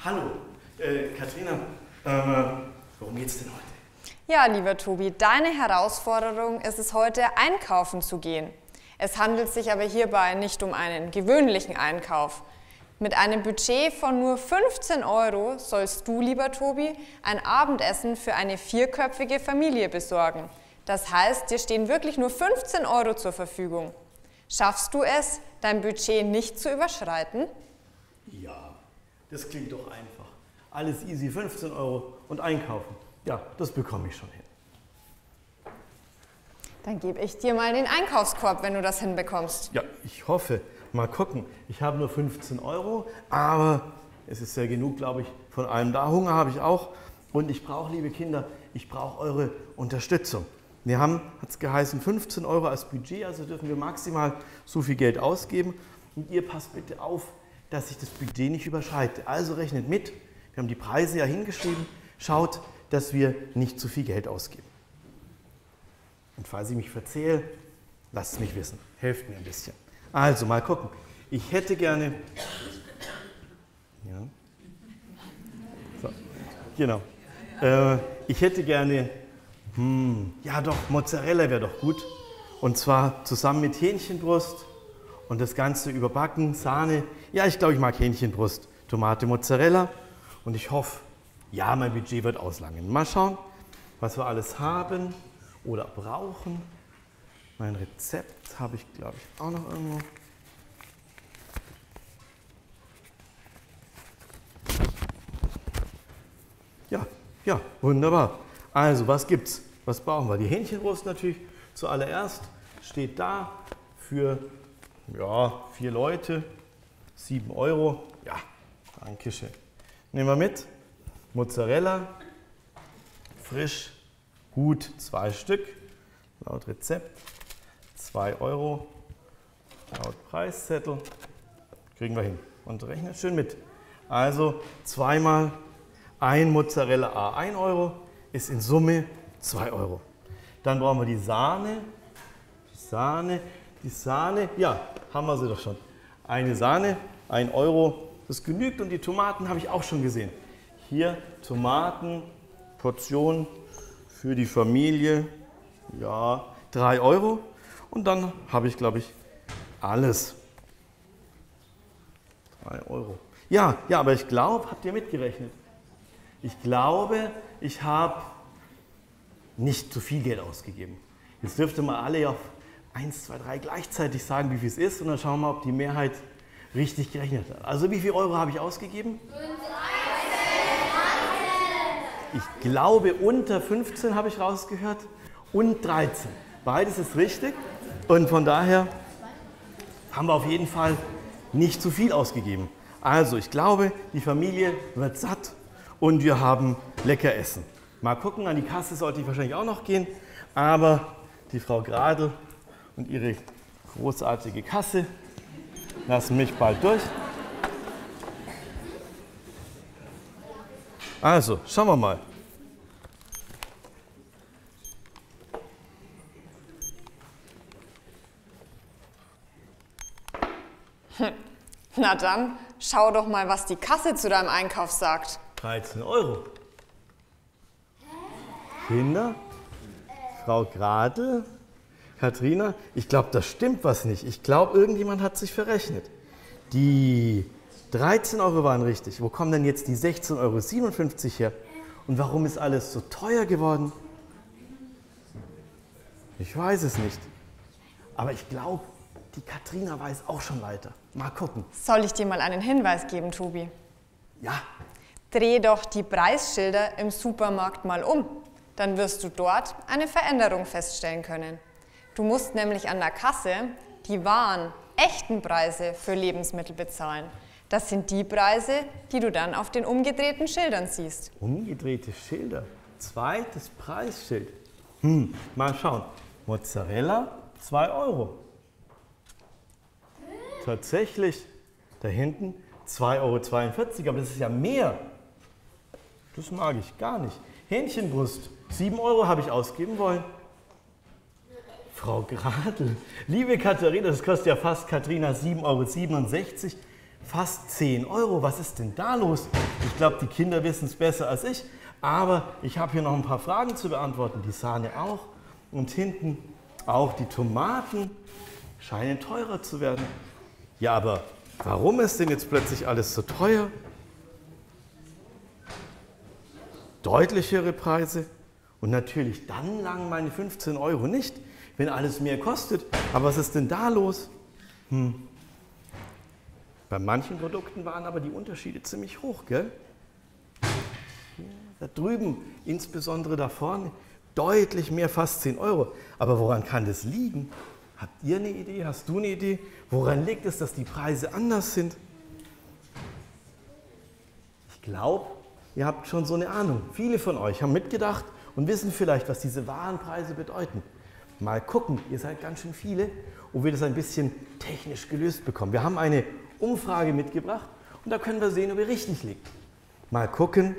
Hallo, Katharina, worum geht's denn heute? Ja, lieber Tobi, deine Herausforderung ist es heute, einkaufen zu gehen. Es handelt sich aber hierbei nicht um einen gewöhnlichen Einkauf. Mit einem Budget von nur 15 € sollst du, lieber Tobi, ein Abendessen für eine vierköpfige Familie besorgen. Das heißt, dir stehen wirklich nur 15 € zur Verfügung. Schaffst du es, dein Budget nicht zu überschreiten? Ja, das klingt doch einfach. Alles easy, 15 € und einkaufen. Ja, das bekomme ich schon hin. Dann gebe ich dir mal den Einkaufskorb, wenn du das hinbekommst. Ja, ich hoffe. Mal gucken. Ich habe nur 15 €, aber es ist ja genug, glaube ich, von allem da. Hunger habe ich auch. Und ich brauche, liebe Kinder, ich brauche eure Unterstützung. Wir haben, hat es geheißen, 15 € als Budget, also dürfen wir maximal so viel Geld ausgeben. Und ihr passt bitte auf, dass ich das Budget nicht überschreite. Also rechnet mit. Wir haben die Preise ja hingeschrieben. Schaut, dass wir nicht zu viel Geld ausgeben. Und falls ich mich verzähle, lasst es mich wissen. Helft mir ein bisschen. Also, mal gucken. Ich hätte gerne... Ja. So, genau. Ich hätte gerne... ja doch, Mozzarella wäre doch gut. Und zwar zusammen mit Hähnchenbrust und das Ganze überbacken, Sahne. Ja, ich glaube, ich mag Hähnchenbrust, Tomate, Mozzarella. Und ich hoffe, ja, mein Budget wird auslangen. Mal schauen, was wir alles haben oder brauchen. Mein Rezept habe ich, glaube ich, auch noch irgendwo. Ja, wunderbar. Also, was gibt's? Was brauchen wir? Die Hähnchenbrust natürlich zuallererst. Steht da für, ja, 4 Leute, 7 €. Ja, danke schön. Nehmen wir mit. Mozzarella, frisch, gut, 2 Stück, laut Rezept, 2 €, laut Preiszettel, kriegen wir hin. Und rechnet schön mit. Also zweimal ein Mozzarella à 1 € ist in Summe 2 €. Dann brauchen wir die Sahne, ja, haben wir sie doch schon. Eine Sahne, 1 €, das genügt und die Tomaten habe ich auch schon gesehen. Hier Tomaten, Portion für die Familie, ja, 3 € und dann habe ich, glaube ich, alles. 3 €. Ja, aber ich glaube, habt ihr mitgerechnet? Ich glaube, ich habe nicht zu viel Geld ausgegeben. Jetzt dürft ihr mal alle auf 1, 2, 3 gleichzeitig sagen, wie viel es ist und dann schauen wir mal, ob die Mehrheit richtig gerechnet hat. Also wie viel Euro habe ich ausgegeben? 13. Ich glaube, unter 15 habe ich rausgehört und 13. Beides ist richtig und von daher haben wir auf jeden Fall nicht zu viel ausgegeben. Also ich glaube, die Familie wird satt und wir haben lecker Essen. Mal gucken, an die Kasse sollte ich wahrscheinlich auch noch gehen, aber die Frau Gradl und ihre großartige Kasse lassen mich bald durch. Also, schauen wir mal. Na dann, schau doch mal, was die Kasse zu deinem Einkauf sagt. 13 €. Kinder, Frau Gradl, Katharina, ich glaube, da stimmt was nicht. Ich glaube, irgendjemand hat sich verrechnet. Die 13 € waren richtig. Wo kommen denn jetzt die 16,57 € her? Und warum ist alles so teuer geworden? Ich weiß es nicht. Aber ich glaube, die Katharina weiß auch schon weiter. Mal gucken. Soll ich dir mal einen Hinweis geben, Tobi? Ja. Dreh doch die Preisschilder im Supermarkt mal um. Dann wirst du dort eine Veränderung feststellen können. Du musst nämlich an der Kasse die wahren, echten Preise für Lebensmittel bezahlen. Das sind die Preise, die du dann auf den umgedrehten Schildern siehst. Umgedrehte Schilder? Zweites Preisschild. Mal schauen. Mozzarella, 2 €. Tatsächlich, da hinten 2,42 €, aber das ist ja mehr. Das mag ich gar nicht. Hähnchenbrust, 7 € habe ich ausgeben wollen. Frau Gradl, liebe Katharina, das kostet ja fast, Katharina, 7,67 €. Fast 10 Euro. Was ist denn da los? Ich glaube, die Kinder wissen es besser als ich. Aber ich habe hier noch ein paar Fragen zu beantworten. Die Sahne auch. Und hinten auch die Tomaten scheinen teurer zu werden. Ja, aber warum ist denn jetzt plötzlich alles so teuer? Deutlichere Preise. Und natürlich dann langen meine 15 Euro nicht, wenn alles mehr kostet. Aber was ist denn da los? Bei manchen Produkten waren aber die Unterschiede ziemlich hoch, gell? Hier, da drüben, insbesondere da vorne, deutlich mehr, fast 10 Euro. Aber woran kann das liegen? Habt ihr eine Idee? Hast du eine Idee? Woran liegt es, dass die Preise anders sind? Ich glaube, ihr habt schon so eine Ahnung. Viele von euch haben mitgedacht und wissen vielleicht, was diese Warenpreise bedeuten. Mal gucken, ihr seid ganz schön viele, ob wir das ein bisschen technisch gelöst bekommen. Wir haben eine Umfrage mitgebracht und da können wir sehen, ob ihr richtig liegt. Mal gucken,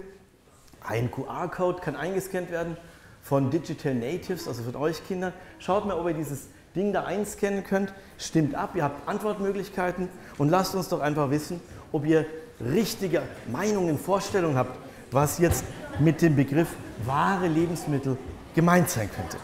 ein QR-Code kann eingescannt werden von Digital Natives, also von euch Kindern. Schaut mal, ob ihr dieses Ding da einscannen könnt. Stimmt ab, ihr habt Antwortmöglichkeiten und lasst uns doch einfach wissen, ob ihr richtige Meinungen, Vorstellungen habt, was jetzt mit dem Begriff wahre Lebensmittel gemeint sein könnte.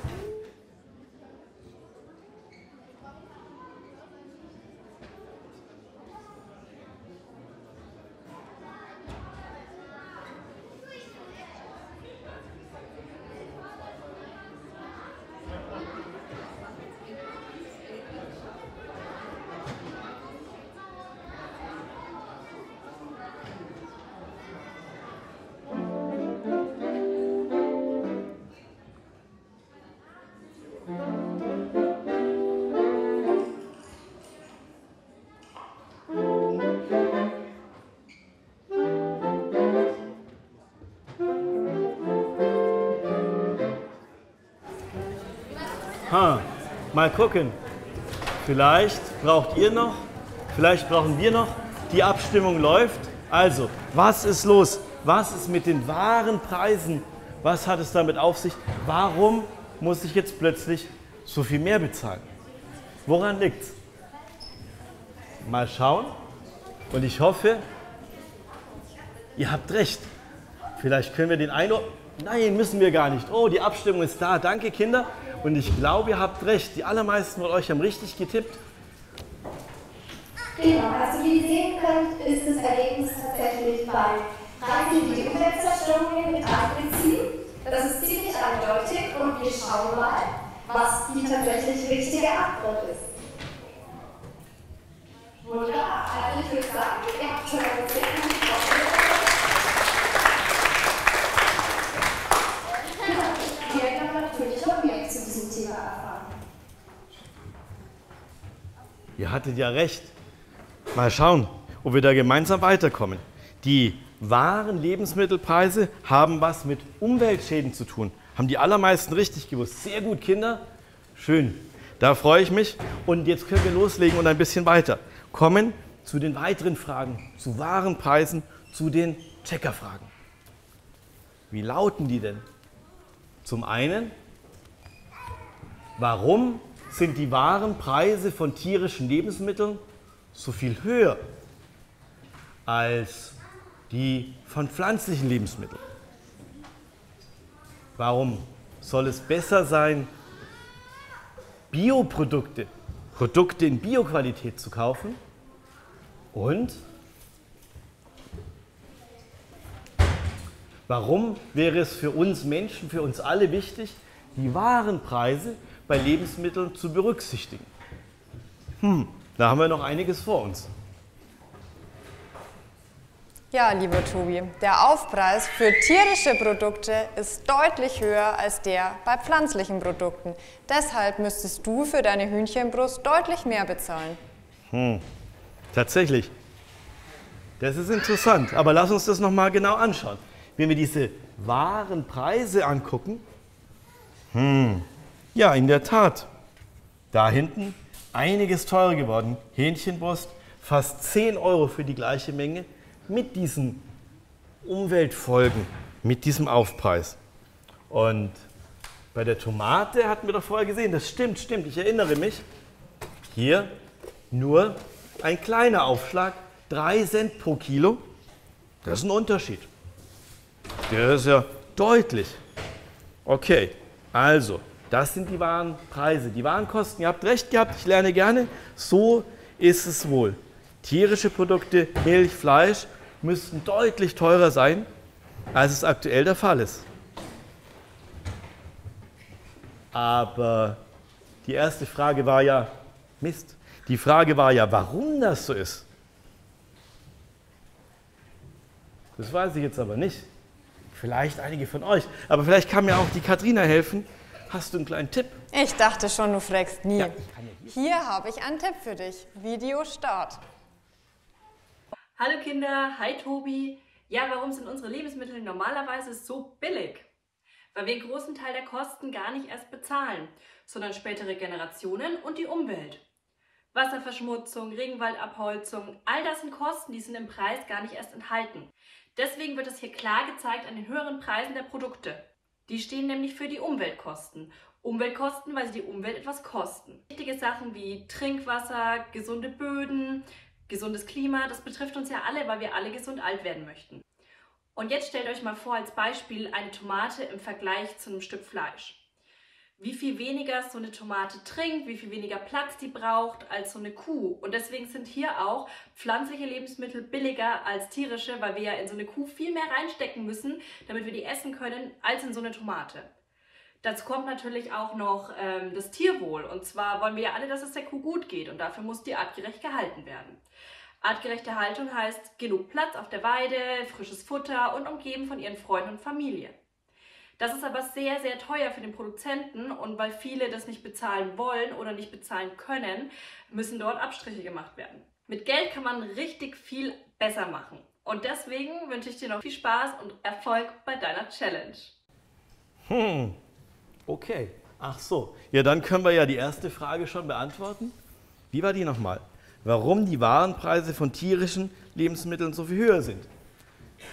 Mal gucken. Vielleicht braucht ihr noch, vielleicht brauchen wir noch. Die Abstimmung läuft. Also, was ist los? Was ist mit den wahren Preisen? Was hat es damit auf sich? Warum muss ich jetzt plötzlich so viel mehr bezahlen? Woran liegt es? Mal schauen. Und ich hoffe, ihr habt recht. Vielleicht können wir den Nein, müssen wir gar nicht. Oh, die Abstimmung ist da. Danke, Kinder. Und ich glaube, ihr habt recht. Die allermeisten von euch haben richtig getippt. Genau, also wie ihr sehen könnt, ist das Ergebnis tatsächlich bei Preisen, die die Umweltzerstörung mit einbeziehen. Das ist ziemlich eindeutig und wir schauen mal, was die tatsächlich richtige Antwort ist. Wunderbar, also ich würde sagen, ihr habt schon eine sehr gute Vorstellung. Wir werden natürlich noch mehr zu diesem Thema erfahren. Ihr hattet ja recht. Mal schauen, ob wir da gemeinsam weiterkommen. Die wahren Lebensmittelpreise haben was mit Umweltschäden zu tun. Haben die allermeisten richtig gewusst. Sehr gut, Kinder. Schön. Da freue ich mich. Und jetzt können wir loslegen und ein bisschen weiter kommen zu den weiteren Fragen, zu wahren Preisen, zu den Checkerfragen. Wie lauten die denn? Zum einen, warum sind die wahren Preise von tierischen Lebensmitteln so viel höher als die von pflanzlichen Lebensmitteln? Warum soll es besser sein, Bioprodukte, Produkte in Bioqualität zu kaufen? Und warum wäre es für uns Menschen, für uns alle wichtig, die wahren Preise bei Lebensmitteln zu berücksichtigen? Da haben wir noch einiges vor uns. Ja, lieber Tobi, der Aufpreis für tierische Produkte ist deutlich höher als der bei pflanzlichen Produkten. Deshalb müsstest du für deine Hühnchenbrust deutlich mehr bezahlen. Tatsächlich. Das ist interessant, aber lass uns das nochmal genau anschauen. Wenn wir diese wahren Preise angucken, ja, in der Tat, da hinten einiges teurer geworden. Hähnchenbrust, fast 10 Euro für die gleiche Menge mit diesen Umweltfolgen, mit diesem Aufpreis. Und bei der Tomate hatten wir doch vorher gesehen, das stimmt, ich erinnere mich, hier nur ein kleiner Aufschlag, 3 Cent pro Kilo. Das ist ein Unterschied. Der ist ja deutlich. Okay, also, das sind die Warenpreise, die Warenkosten. Ihr habt recht gehabt, ich lerne gerne. So ist es wohl. Tierische Produkte, Milch, Fleisch müssten deutlich teurer sein, als es aktuell der Fall ist. Aber die erste Frage war ja, Mist, die Frage war ja, warum das so ist. Das weiß ich jetzt aber nicht. Vielleicht einige von euch, aber vielleicht kann mir auch die Katrina helfen. Hast du einen kleinen Tipp? Ich dachte schon, du fragst nie. Ja, Hier habe ich einen Tipp für dich. Video Start. Hallo Kinder, hi Tobi. Ja, warum sind unsere Lebensmittel normalerweise so billig? Weil wir einen großen Teil der Kosten gar nicht erst bezahlen, sondern spätere Generationen und die Umwelt. Wasserverschmutzung, Regenwaldabholzung, all das sind Kosten, die sind im Preis gar nicht erst enthalten. Deswegen wird es hier klar gezeigt an den höheren Preisen der Produkte. Die stehen nämlich für die Umweltkosten. Umweltkosten, weil sie die Umwelt etwas kosten. Wichtige Sachen wie Trinkwasser, gesunde Böden, gesundes Klima, das betrifft uns ja alle, weil wir alle gesund alt werden möchten. Und jetzt stellt euch mal vor als Beispiel eine Tomate im Vergleich zu einem Stück Fleisch. Wie viel weniger so eine Tomate trinkt, wie viel weniger Platz die braucht als so eine Kuh. Und deswegen sind hier auch pflanzliche Lebensmittel billiger als tierische, weil wir ja in so eine Kuh viel mehr reinstecken müssen, damit wir die essen können, als in so eine Tomate. Dazu kommt natürlich auch noch das Tierwohl. Und zwar wollen wir ja alle, dass es der Kuh gut geht. Und dafür muss die artgerecht gehalten werden. Artgerechte Haltung heißt genug Platz auf der Weide, frisches Futter und umgeben von ihren Freunden und Familie. Das ist aber sehr, sehr teuer für den Produzenten und weil viele das nicht bezahlen wollen oder nicht bezahlen können, müssen dort Abstriche gemacht werden. Mit Geld kann man richtig viel besser machen. Und deswegen wünsche ich dir noch viel Spaß und Erfolg bei deiner Challenge. Okay. Ach so. Ja, dann können wir ja die erste Frage schon beantworten. Wie war die nochmal? Warum die Warenpreise von tierischen Lebensmitteln so viel höher sind.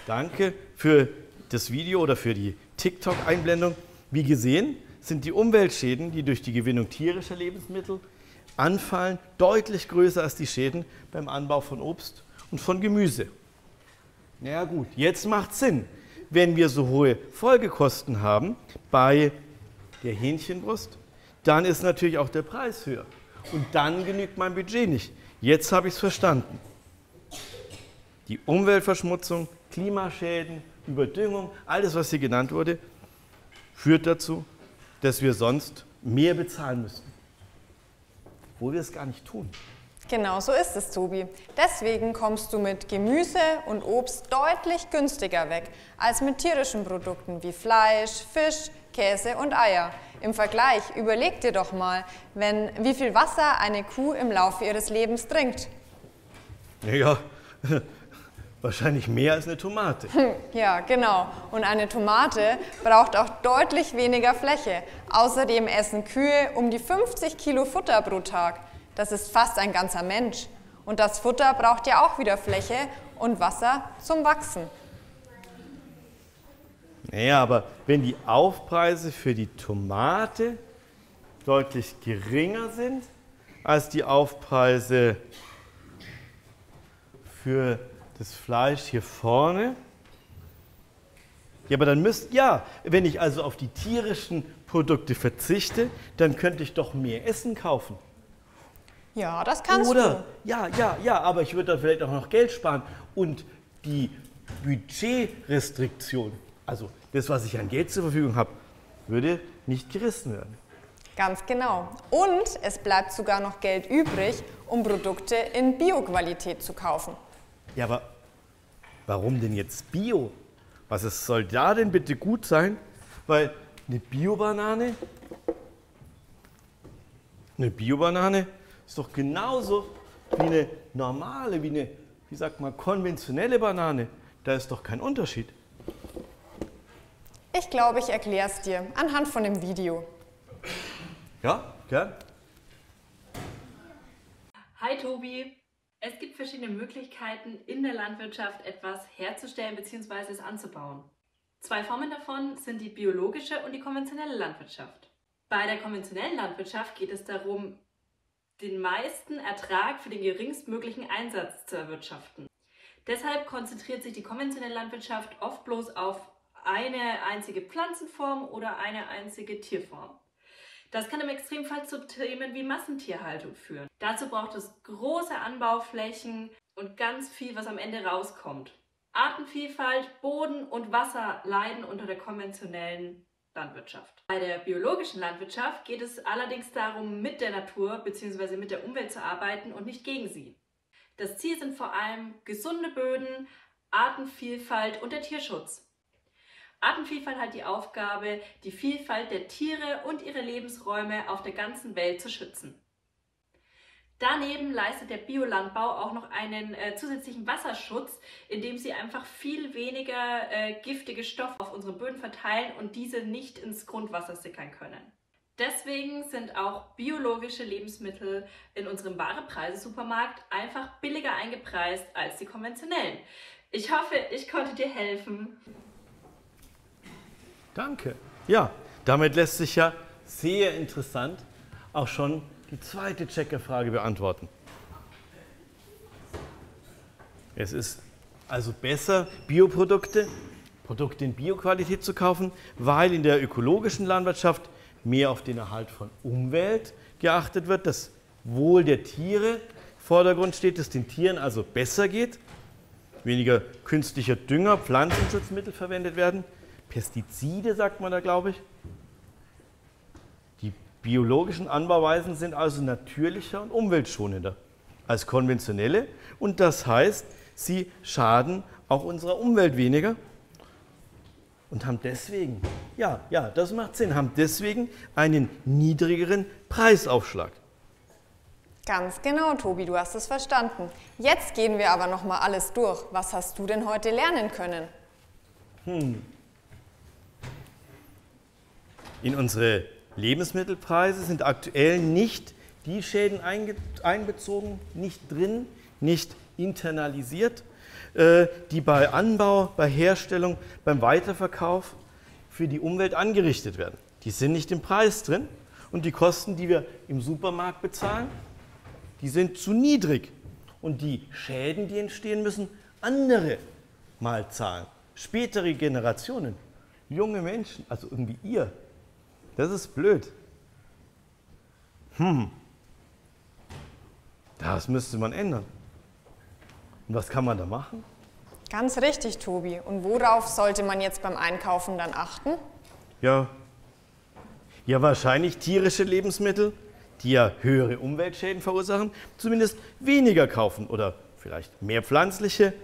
Danke für das Video oder für die TikTok-Einblendung. Wie gesehen sind die Umweltschäden, die durch die Gewinnung tierischer Lebensmittel anfallen, deutlich größer als die Schäden beim Anbau von Obst und von Gemüse. Na ja, gut, jetzt macht Sinn, wenn wir so hohe Folgekosten haben bei der Hähnchenbrust, dann ist natürlich auch der Preis höher. Und dann genügt mein Budget nicht. Jetzt habe ich es verstanden. Die Umweltverschmutzung, Klimaschäden, Überdüngung, alles, was hier genannt wurde, führt dazu, dass wir sonst mehr bezahlen müssten. Obwohl wir es gar nicht tun. Genau so ist es, Tobi. Deswegen kommst du mit Gemüse und Obst deutlich günstiger weg als mit tierischen Produkten wie Fleisch, Fisch, Käse und Eier. Im Vergleich, überleg dir doch mal, wie viel Wasser eine Kuh im Laufe ihres Lebens trinkt. Ja, wahrscheinlich mehr als eine Tomate. Ja, genau. Und eine Tomate braucht auch deutlich weniger Fläche. Außerdem essen Kühe um die 50 Kilo Futter pro Tag. Das ist fast ein ganzer Mensch. Und das Futter braucht ja auch wieder Fläche und Wasser zum Wachsen. Naja, aber wenn die Aufpreise für die Tomate deutlich geringer sind als die Aufpreise für das Fleisch hier vorne, ja, aber dann wenn ich also auf die tierischen Produkte verzichte, dann könnte ich doch mehr Essen kaufen. Ja, das kannst Oder, du. ja, aber ich würde dann vielleicht auch noch Geld sparen und die Budgetrestriktion, also das, was ich an Geld zur Verfügung habe, würde nicht gerissen werden. Ganz genau. Und es bleibt sogar noch Geld übrig, um Produkte in Bio-Qualität zu kaufen. Ja, aber warum denn jetzt Bio? Was soll da denn bitte gut sein? Weil eine Bio-Banane ist doch genauso wie eine normale, wie sagt man, konventionelle Banane. Da ist doch kein Unterschied. Ich glaube, ich erkläre es dir anhand von dem Video. Ja, gern. Hi Tobi! Es gibt verschiedene Möglichkeiten, in der Landwirtschaft etwas herzustellen bzw. es anzubauen. 2 Formen davon sind die biologische und die konventionelle Landwirtschaft. Bei der konventionellen Landwirtschaft geht es darum, den meisten Ertrag für den geringstmöglichen Einsatz zu erwirtschaften. Deshalb konzentriert sich die konventionelle Landwirtschaft oft bloß auf eine einzige Pflanzenform oder eine einzige Tierform. Das kann im Extremfall zu Themen wie Massentierhaltung führen. Dazu braucht es große Anbauflächen und ganz viel, was am Ende rauskommt. Artenvielfalt, Boden und Wasser leiden unter der konventionellen Landwirtschaft. Bei der biologischen Landwirtschaft geht es allerdings darum, mit der Natur bzw. mit der Umwelt zu arbeiten und nicht gegen sie. Das Ziel sind vor allem gesunde Böden, Artenvielfalt und der Tierschutz. Artenvielfalt hat die Aufgabe, die Vielfalt der Tiere und ihre Lebensräume auf der ganzen Welt zu schützen. Daneben leistet der Biolandbau auch noch einen zusätzlichen Wasserschutz, indem sie einfach viel weniger giftige Stoffe auf unsere Böden verteilen und diese nicht ins Grundwasser sickern können. Deswegen sind auch biologische Lebensmittel in unserem Ware-Preise-Supermarkt einfach billiger eingepreist als die konventionellen. Ich hoffe, ich konnte dir helfen. Danke. Ja, damit lässt sich ja sehr interessant auch schon die zweite Checkerfrage beantworten. Es ist also besser, Bioprodukte, Produkte in Bioqualität zu kaufen, weil in der ökologischen Landwirtschaft mehr auf den Erhalt von Umwelt geachtet wird, das Wohl der Tiere im Vordergrund steht, dass den Tieren also besser geht, weniger künstlicher Dünger, Pflanzenschutzmittel verwendet werden, Pestizide, sagt man da, glaube ich. Die biologischen Anbauweisen sind also natürlicher und umweltschonender als konventionelle und das heißt, sie schaden auch unserer Umwelt weniger und haben deswegen, ja, das macht Sinn, haben deswegen einen niedrigeren Preisaufschlag. Ganz genau, Tobi, du hast es verstanden. Jetzt gehen wir aber noch mal alles durch. Was hast du denn heute lernen können? In unsere Lebensmittelpreise sind aktuell nicht die Schäden einbezogen, nicht drin, nicht internalisiert, die bei Anbau, bei Herstellung, beim Weiterverkauf für die Umwelt angerichtet werden. Die sind nicht im Preis drin und die Kosten, die wir im Supermarkt bezahlen, die sind zu niedrig. Und die Schäden, die entstehen, müssen andere mal zahlen. Spätere Generationen, junge Menschen, also irgendwie ihr. Das ist blöd. Das müsste man ändern. Und was kann man da machen? Ganz richtig, Tobi. Und worauf sollte man jetzt beim Einkaufen dann achten? Ja, wahrscheinlich tierische Lebensmittel, die ja höhere Umweltschäden verursachen, zumindest weniger kaufen oder vielleicht mehr pflanzliche,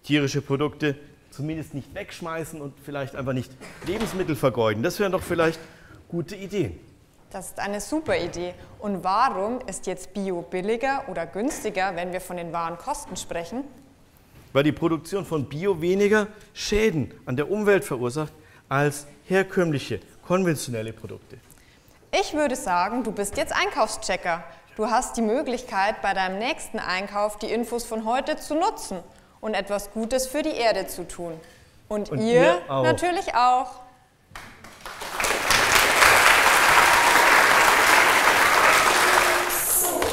tierische Produkte zumindest nicht wegschmeißen und vielleicht einfach nicht Lebensmittel vergeuden. Das wären doch vielleicht gute Ideen. Das ist eine super Idee. Und warum ist jetzt Bio billiger oder günstiger, wenn wir von den Warenkosten sprechen? Weil die Produktion von Bio weniger Schäden an der Umwelt verursacht als herkömmliche, konventionelle Produkte. Ich würde sagen, du bist jetzt Einkaufschecker. Du hast die Möglichkeit, bei deinem nächsten Einkauf die Infos von heute zu nutzen und etwas Gutes für die Erde zu tun. Und ihr auch. Natürlich auch.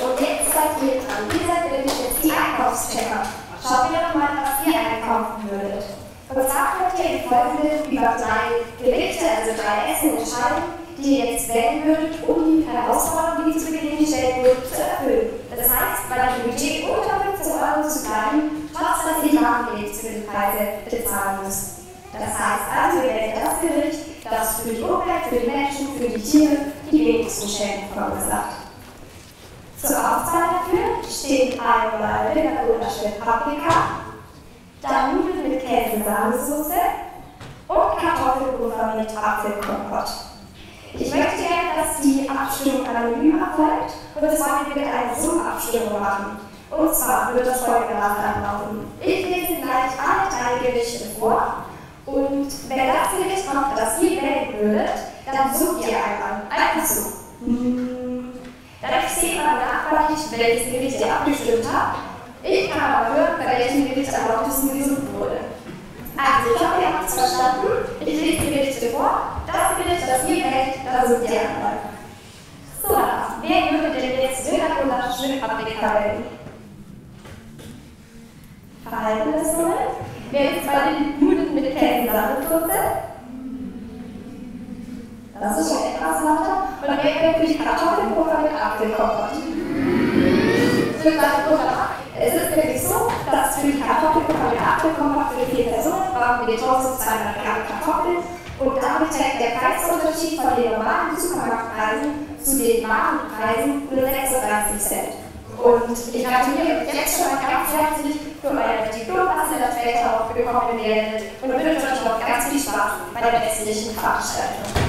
Und jetzt seid ihr dran. Ihr seid nämlich jetzt die Einkaufschecker. Schaut ihr doch mal, was ihr einkaufen würdet. Und zwar könnt ihr in Folgenden über 3 Gerichte, also 3 Essen entscheiden, die ihr jetzt wählen würdet, um die Herausforderung, die zu Beginn gestellt wird, zu erfüllen. Das heißt, bei einem Budget unter 15 € zu bleiben, trotz dass ihr die Lebensmittelpreise bezahlen müsst. Das heißt also, ihr wählt das Gericht, das für die Umwelt, für die Menschen, für die Tiere die wenigsten Schäden verursacht. Zur Auswahl dafür steht einmal Rindergulasch mit Paprika, dann Nudeln mit Käse-Sahnesoße und Kartoffelpuffer mit Apfelkompott. Ich möchte gerne, dass die Abstimmung anonym erfolgt und das wollen wir mit einer Zoom-Abstimmung machen. Und zwar wird das folgendermaßen ablaufen. Ich lese gleich alle 3 Gerichte vor und wenn das Gericht kommt, das ihr wählen würdet, dann sucht ihr einmal. Einfach so. Dadurch seht man nachweislich, welches Gericht ihr abgestimmt habt. Ich kann aber hören, bei welchem Gericht am lautesten gesucht wurde. Also, ich hoffe, ihr habt es verstanden. Ich lese die Gerichte vor. Das Gericht, das ihr wählt, da sucht ihr einmal. So, wer würde denn jetzt Rindergulasch mit Paprika wählen? Verhaltenslessungen. Wer ist bei den Nudeln mit Käse-Sahnesoße? Das ist schon etwas lauter. Und wer kennt die Kartoffelpuffer mit Apfelkompott? Es ist wirklich so, dass für die Kartoffelpuffer mit Apfelkompott für 4 Personen brauchen wir 1200 Gramm Kartoffeln. Und damit trägt der Preisunterschied von den normalen Supermarktpreisen zu den Warenpreisen nur 36 Cent. Und ich gratuliere euch jetzt schon mal ganz herzlich für euer Diplom, was ihr dann später auch bekommen werdet. Und wünsche euch noch ganz viel Spaß bei der restlichen Veranstaltung.